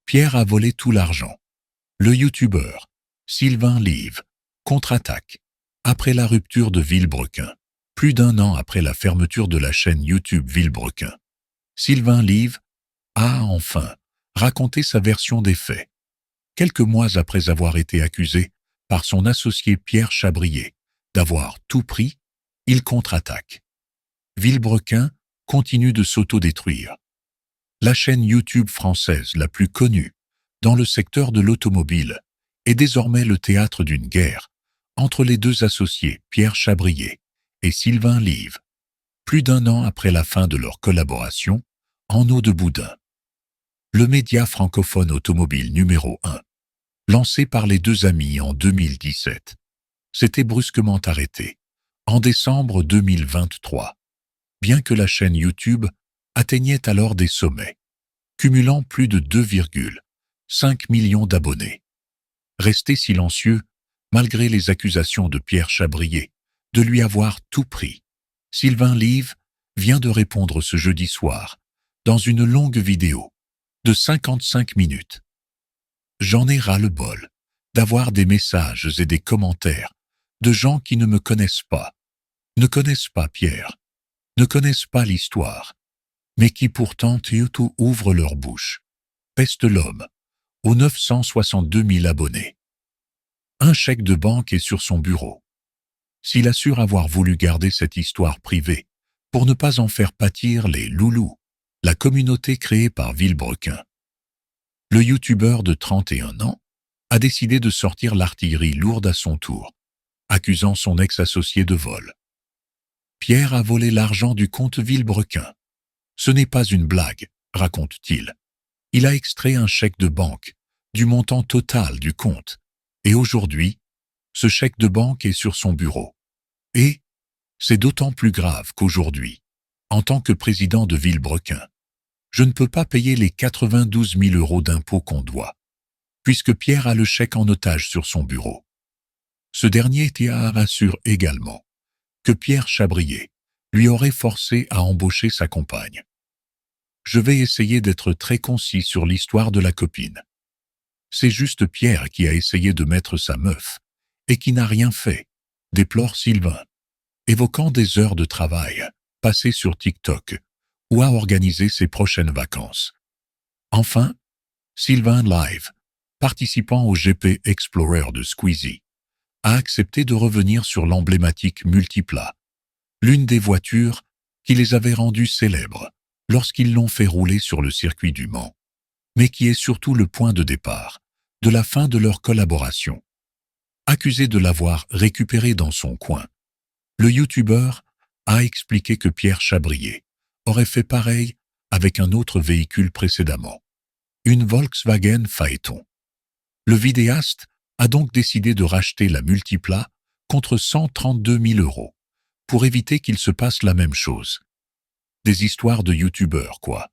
Pierre a volé tout l'argent. Le youtubeur Sylvain Live contre-attaque. Après la rupture de Villebrequin, plus d'1 an après la fermeture de la chaîne YouTube Villebrequin, Sylvain Live a enfin raconté sa version des faits. Quelques mois après avoir été accusé par son associé Pierre Chabrier d'avoir tout pris, il contre-attaque. Villebrequin continue de s'autodétruire. La chaîne YouTube française la plus connue dans le secteur de l'automobile est désormais le théâtre d'une guerre entre les deux associés Pierre Chabrier et Sylvain Live, plus d'1 an après la fin de leur collaboration en eau de boudin. Le média francophone automobile numéro 1, lancé par les deux amis en 2017, s'était brusquement arrêté en décembre 2023, bien que la chaîne YouTube atteignait alors des sommets, cumulant plus de 2,5 millions d'abonnés. Resté silencieux, malgré les accusations de Pierre Chabrier de lui avoir tout pris, Sylvain Live vient de répondre ce jeudi soir dans une longue vidéo de 55 minutes. J'en ai ras-le-bol d'avoir des messages et des commentaires de gens qui ne me connaissent pas, ne connaissent pas Pierre, ne connaissent pas l'histoire, mais qui pourtant tout ouvrent leur bouche. Peste l'homme, aux 962 000 abonnés. Un chèque de banque est sur son bureau. S'il assure avoir voulu garder cette histoire privée pour ne pas en faire pâtir les loulous, la communauté créée par Villebrequin, le youtubeur de 31 ans a décidé de sortir l'artillerie lourde à son tour, accusant son ex-associé de vol. Pierre a volé l'argent du compte Villebrequin. Ce n'est pas une blague, raconte-t-il. Il a extrait un chèque de banque du montant total du compte. Et aujourd'hui, ce chèque de banque est sur son bureau. Et c'est d'autant plus grave qu'aujourd'hui, en tant que président de Villebrequin, je ne peux pas payer les 92 000 € d'impôts qu'on doit, puisque Pierre a le chèque en otage sur son bureau. Ce dernier assure également que Pierre Chabrier lui aurait forcé à embaucher sa compagne. Je vais essayer d'être très concis sur l'histoire de la copine. C'est juste Pierre qui a essayé de mettre sa meuf et qui n'a rien fait, déplore Sylvain, évoquant des heures de travail passées sur TikTok ou à organiser ses prochaines vacances. Enfin, Sylvain Live, participant au GP Explorer de Squeezie, a accepté de revenir sur l'emblématique Multipla, l'une des voitures qui les avait rendus célèbres lorsqu'ils l'ont fait rouler sur le circuit du Mans, mais qui est surtout le point de départ de la fin de leur collaboration. Accusé de l'avoir récupéré dans son coin, le youtubeur a expliqué que Pierre Chabrier aurait fait pareil avec un autre véhicule précédemment, une Volkswagen Phaeton. Le vidéaste a donc décidé de racheter la Multipla contre 132 000 € pour éviter qu'il se passe la même chose. Des histoires de youtubeurs, quoi.